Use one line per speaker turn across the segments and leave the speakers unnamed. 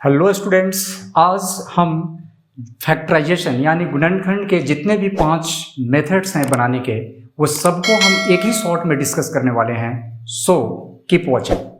Hello students, आज हम factorisation यानी गुणनखंड के जितने भी 5 मेथड्स हैं बनाने के, वो सबको हम एक ही शॉट में डिस्कस करने वाले हैं। So keep watching.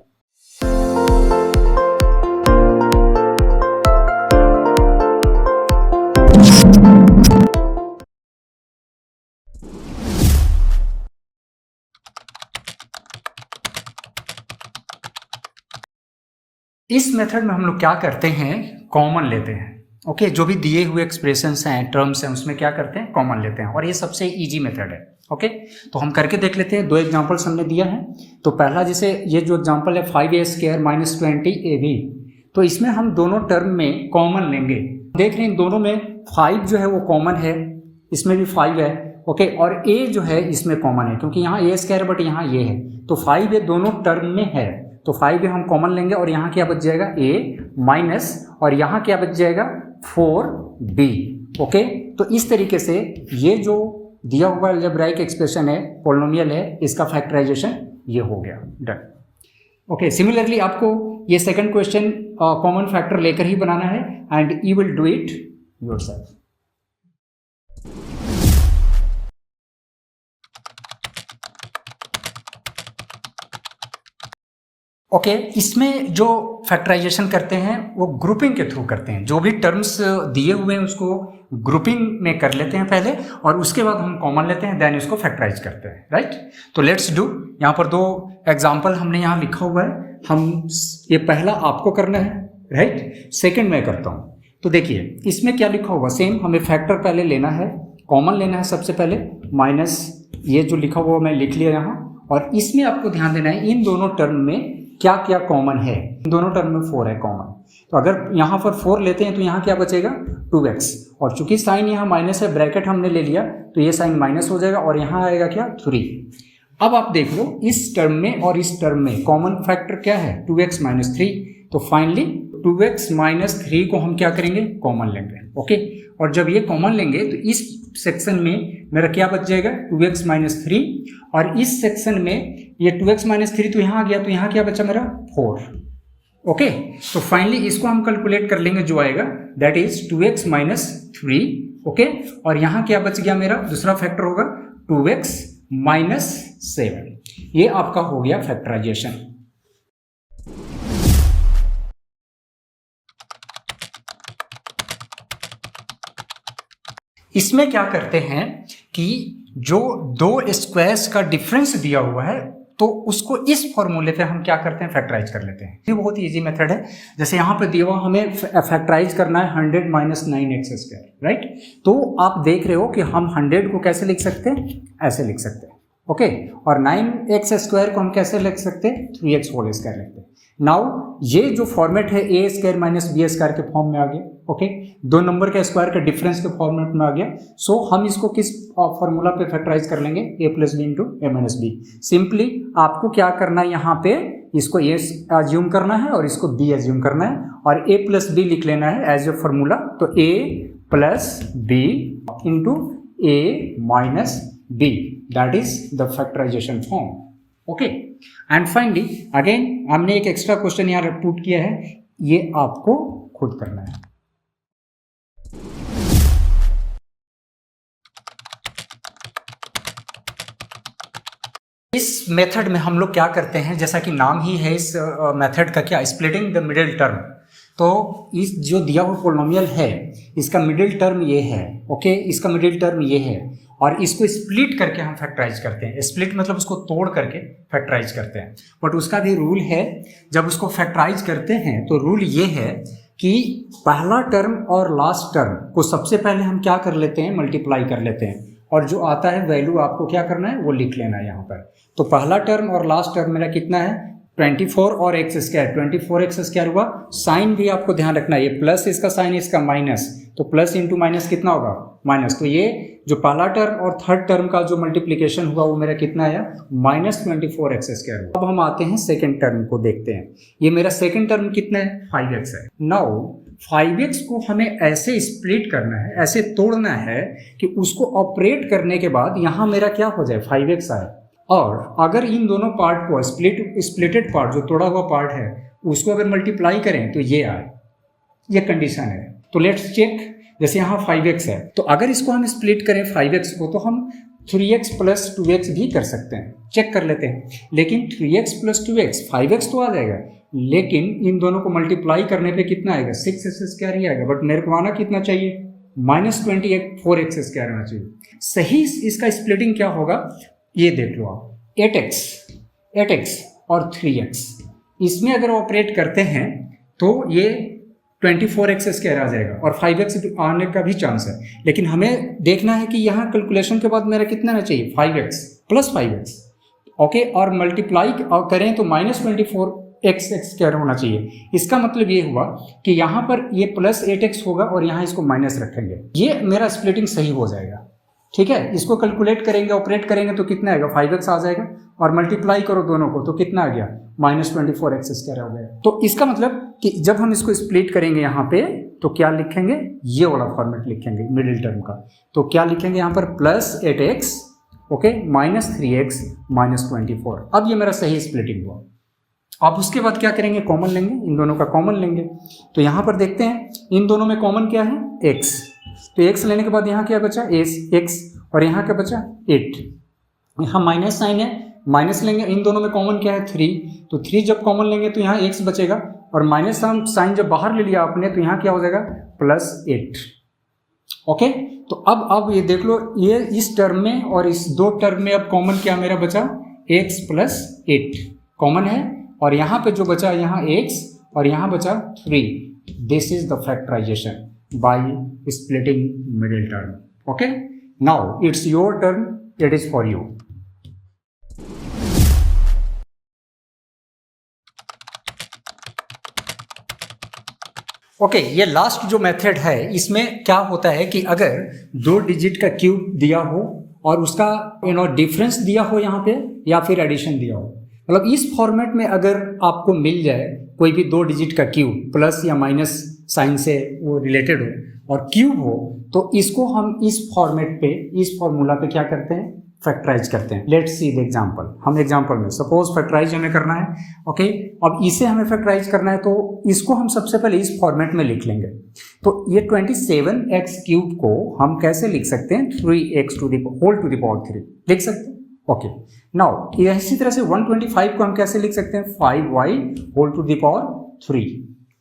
इस मेथड में हम लोग क्या करते हैं, कॉमन लेते हैं। ओके, जो भी दिए हुए एक्सप्रेशंस हैं, टर्म्स हैं, उसमें क्या करते हैं, कॉमन लेते हैं। और ये सबसे इजी मेथड है। ओके, तो हम करके देख लेते हैं। 2 एग्जांपल्स हमने दिया है। तो पहला, जैसे ये जो एग्जांपल है 5a² - 20ab, तो इसमें हम दोनों टर्म में कॉमन लेंगे। देख रहे हैं, इन दोनों में 5 जो है वो कॉमन है, इसमें भी 5 है। ओके, और a जो है इसमें कॉमन है, क्योंकि यहाँ a² बट यहाँ ये है, तो 5 a दोनों टर्म में है, तो 5 हम कॉमन लेंगे। और यहाँ क्या बच जाएगा, a माइनस, और यहाँ क्या बच जाएगा, 4b। ओके, तो इस तरीके से ये जो दिया हुआ अलजेब्राइक एक्सप्रेशन है, पोलिनोमियल है, इसका फैक्टराइजेशन ये हो गया, डन। ओके, सिमिलरली आपको ये सेकंड क्वेश्चन कॉमन फैक्टर लेकर ही बनाना है, and you will do it yourself. Okay, इसमें जो फैक्टराइजेशन करते हैं वो ग्रुपिंग के थ्रू करते हैं। जो भी टर्म्स दिए हुए हैं उसको ग्रुपिंग में कर लेते हैं पहले, और उसके बाद हम कॉमन लेते हैं, देन इसको फैक्टराइज करते हैं, राइट। तो लेट्स डू। यहाँ पर 2 एग्जाम्पल हमने यहाँ लिखा हुआ है। हम ये पहला आपको करना है, राइट, सेकेंड मैं करता हूँ। तो देखिए इसमें क्या लिखा हुआ, सेम हमें फैक्टर पहले लेना है, कॉमन लेना है सबसे पहले, माइनस ये जो लिखा हुआ मैं लिख लिया यहाँ। और इसमें आपको ध्यान देना है इन दोनों टर्म में क्या क्या कॉमन है। इन दोनों टर्म में 4 है कॉमन, तो अगर यहाँ पर 4 लेते हैं तो यहाँ क्या बचेगा, 2x। और चूंकि साइन यहाँ माइनस है, ब्रैकेट हमने ले लिया, तो ये साइन माइनस हो जाएगा, और यहाँ आएगा क्या, 3। अब आप देख लो इस टर्म में और इस टर्म में कॉमन फैक्टर क्या है, 2x - 3। तो फाइनली 2x - 3 को हम क्या करेंगे, कॉमन लेंगे। ओके, और जब ये कॉमन लेंगे तो इस सेक्शन में मेरा क्या बच जाएगा, 2x - 3, और इस सेक्शन में ये 2x - 3 तो यहाँ आ गया, तो यहाँ क्या बचा मेरा, 4। ओके, तो फाइनली इसको हम कैलकुलेट कर लेंगे, जो आएगा दैट इज 2x - 3। ओके, और यहाँ क्या बच गया मेरा, दूसरा फैक्टर होगा 2x - 7। ये आपका हो गया फैक्टराइजेशन। इसमें क्या करते हैं कि जो 2 स्क्वायर्स का डिफरेंस दिया हुआ है, तो उसको इस फॉर्मूले पे हम क्या करते हैं, फैक्टराइज कर लेते हैं। ये बहुत इजी मेथड है। जैसे यहाँ पे दिया हुआ हमें फैक्टराइज करना है 100 - 9x², राइट। तो आप देख रहे हो कि हम 100 को कैसे लिख सकते हैं, ऐसे लिख सकते हैं। ओके, और 9x² को हम कैसे लिख सकते हैं, 3x² लिखते हैं। नाउ ये जो फॉर्मेट है a² - b² के फॉर्म में आ गया। ओके, 2 नंबर के स्क्वायर के डिफरेंस के फॉर्मेट में आ गया। सो हम इसको किस फॉर्मूला पे फैक्टराइज कर लेंगे, a + b × a - b। Simply आपको क्या करना है, यहाँ पे इसको a एज्यूम करना है और इसको b एज्यूम करना है, और a + b लिख लेना है एज ए फॉर्मूला। तो a + b × a - b, that is the factorization form. Okay, and finally again हमने एक एक्स्ट्रा क्वेश्चन यहाँ पुट किया है, ये आपको खुद करना है। इस मेथड में हम लोग क्या करते हैं, जैसा कि नाम ही है इस मेथड का, क्या, स्प्लिटिंग द मिडिल टर्म। तो इस जो दिया हुआ पोलिनोमियल है, इसका मिडिल टर्म ये है। ओके, इसका मिडिल टर्म ये है, और इसको स्प्लिट करके हम फैक्टराइज करते हैं। स्प्लिट मतलब उसको तोड़ करके फैक्टराइज करते हैं। बट उसका भी रूल है, जब उसको फैक्टराइज करते हैं तो रूल ये है कि पहला टर्म और लास्ट टर्म को सबसे पहले हम क्या कर लेते हैं, मल्टीप्लाई कर लेते हैं, और जो आता है वैल्यू आपको क्या करना है, वो लिख लेना है यहाँ पर। तो पहला टर्म और लास्ट टर्म मेरा कितना है, 24 और x², 24x² हुआ। साइन भी आपको ध्यान रखना है, ये प्लस इसका साइन, इसका माइनस, तो प्लस इंटू माइनस कितना होगा, माइनस। तो ये जो पहला टर्म और थर्ड टर्म का जो मल्टीप्लीकेशन हुआ वो मेरा कितना आया, -24x² हुआ। अब हम आते हैं सेकेंड टर्म को देखते हैं। ये मेरा सेकेंड टर्म कितना है, 5x है। नाउ 5x को हमें ऐसे स्प्लिट करना है, ऐसे तोड़ना है कि उसको ऑपरेट करने के बाद यहाँ मेरा क्या हो जाए, 5x आए। और अगर इन दोनों पार्ट को स्प्लिटेड पार्ट, जो तोड़ा हुआ पार्ट है, उसको अगर मल्टीप्लाई करें तो ये आए। ये कंडीशन है। तो लेट्स चेक, जैसे यहाँ 5x है, तो अगर इसको हम स्प्लिट करें 5x को, तो हम 3x प्लस 2x भी कर सकते हैं, चेक कर लेते हैं। लेकिन 3x प्लस 2x 5x तो आ जाएगा, लेकिन इन दोनों को मल्टीप्लाई करने पे कितना आएगा, 6x² ही आएगा। बट मेरे को आना कितना चाहिए, -24x² आना चाहिए। सही इसका स्प्लिटिंग क्या होगा, ये देख लो आप, 8x और 3x, इसमें अगर ऑपरेट करते हैं तो ये 24x² आ जाएगा और 5x आने का भी चांस है। लेकिन हमें देखना है कि यहाँ कैलकुलेशन के बाद मेरा कितना आना चाहिए, 5x प्लस 5x, ओके, और मल्टीप्लाई करें तो -24x² होना चाहिए। इसका मतलब ये हुआ कि यहाँ पर ये प्लस 8x होगा और यहाँ इसको माइनस रखेंगे, ये मेरा स्प्लिटिंग सही हो जाएगा। ठीक है, इसको कैलकुलेट करेंगे, ऑपरेट करेंगे तो कितना आएगा, 5x आ जाएगा, और मल्टीप्लाई करो दोनों को तो कितना आ गया, -24x² हो गया। तो इसका मतलब कि जब हम इसको स्प्लिट करेंगे यहाँ पे तो क्या लिखेंगे, ये वाला फॉर्मेट लिखेंगे मिडिल टर्म का। तो क्या लिखेंगे यहाँ पर, +8x, ओके, -3x, -24। अब ये मेरा सही स्प्लिटिंग हुआ। अब उसके बाद क्या करेंगे, कॉमन लेंगे, इन दोनों का कॉमन लेंगे। तो यहाँ पर देखते हैं इन दोनों में कॉमन क्या है, x। तो x लेने के बाद यहाँ क्या बचा, x, और यहाँ क्या बचा, 8। यहाँ माइनस साइन है, माइनस लेंगे, इन दोनों में कॉमन क्या है, 3। तो 3 जब कॉमन लेंगे तो यहाँ x बचेगा, और माइनस साइन जब बाहर ले लिया आपने तो यहाँ क्या हो जाएगा, +8। ओके, तो अब ये देख लो, ये इस टर्म में और इस दो टर्म में अब कॉमन क्या मेरा बचा, x + 8 कॉमन है, और यहाँ पे जो बचा यहाँ x और यहाँ बचा 3। This is the factorization by splitting middle term. Okay, now it's your turn, it is for you. Okay, ये लास्ट जो मेथड है इसमें क्या होता है कि अगर 2 डिजिट का क्यूब दिया हो और उसका डिफरेंस दिया हो यहाँ पे, या फिर एडिशन दिया हो, मतलब इस फॉर्मेट में अगर आपको मिल जाए कोई भी 2 डिजिट का क्यूब, प्लस या माइनस साइन से वो रिलेटेड हो और क्यूब हो, तो इसको हम इस फॉर्मेट पे, इस फॉर्मूला पे क्या करते हैं, फैक्टराइज करते हैं। Let's see the example. हम एग्जांपल में सपोज फैक्टराइज हमें करना है, ओके, अब इसे हमें फैक्टराइज करना है तो इसको हम सबसे पहले इस फॉर्मेट में लिख लेंगे। तो ये 27x³ को हम कैसे लिख सकते हैं, 3x to the whole to the power 3 लिख सकते हैं। ओके, नाउ इसी तरह से 125 को हम कैसे लिख सकते हैं, 5y whole to the power 3,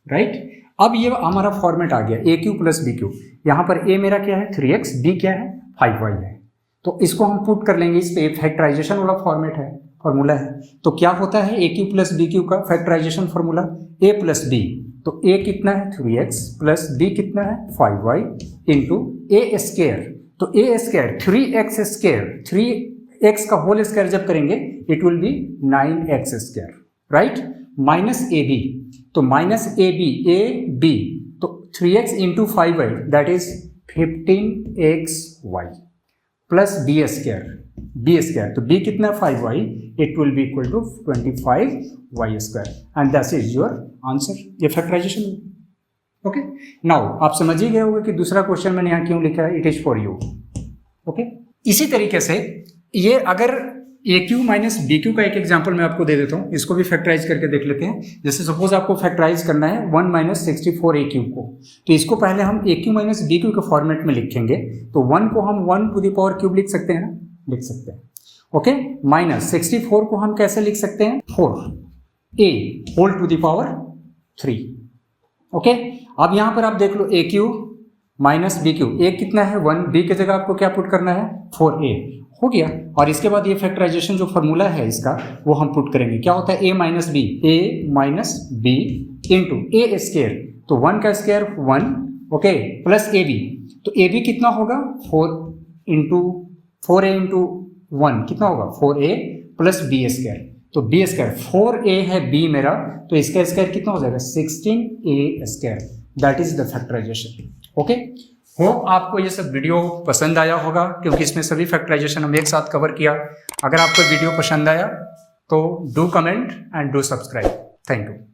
right. अब ये हमारा फॉर्मेट आ गया AQ + BQ। यहाँ पर A मेरा क्या है, 3x, B क्या है, 5y है। तो इसको हम पुट कर लेंगे, इस पे फैक्टराइजेशन वाला फॉर्मेट है, फॉर्मूला है। तो क्या होता है AQ + BQ का फैक्टराइजेशन फॉर्मूला, A + B। तो A कितना है, 3x + B कितना है, 5y इंटू A²। तो A², 3x², 3x का होल स्क्वायर जब करेंगे it will B 9x², right, -AB। तो -AB, तो 3x into 5y that is 15xy plus b², तो b कितना, 5y, it will be equal to 25y², and that is your answer. ये factorization. Okay, now आप समझ ही गए होंगे कि दूसरा क्वेश्चन मैंने यहाँ क्यों लिखा है, it is for you. Okay, इसी तरीके से ये अगर AQ - BQ का एक एग्जांपल मैं आपको दे देता हूँ, इसको भी फैक्टराइज करके देख लेते हैं। जैसे सपोज आपको फैक्टराइज करना है 1 - 64AQ को, तो इसको पहले हम AQ - BQ के फॉर्मेट में लिखेंगे। तो 1 को हम 1 टू द पावर क्यूब लिख सकते हैं ना, लिख सकते हैं। ओके, -64 को हम कैसे लिख सकते हैं, 4A whole to the power 3। Okay, अब यहाँ पर आप देख लो AQ - BQ, A कितना है 1, B की जगह आपको क्या पुट करना है, 4A हो गया। और इसके बाद ये फैक्टराइजेशन जो फॉर्मूला है इसका वो हम पुट करेंगे। क्या होता है, A - B इंटू A², तो 1 का स्क्वायर 1, ओके, प्लस AB। तो AB कितना होगा, 4A इंटू 1 कितना होगा, 4A प्लस B²। तो B², 4A है B मेरा, तो इसका स्क्वायर कितना हो जाएगा, 16A²। That is the factorization. Okay, hope आपको ये सब वीडियो पसंद आया होगा, क्योंकि इसमें सभी फैक्टराइजेशन हम एक साथ कवर किया। अगर आपको वीडियो पसंद आया तो do comment and do subscribe. Thank you.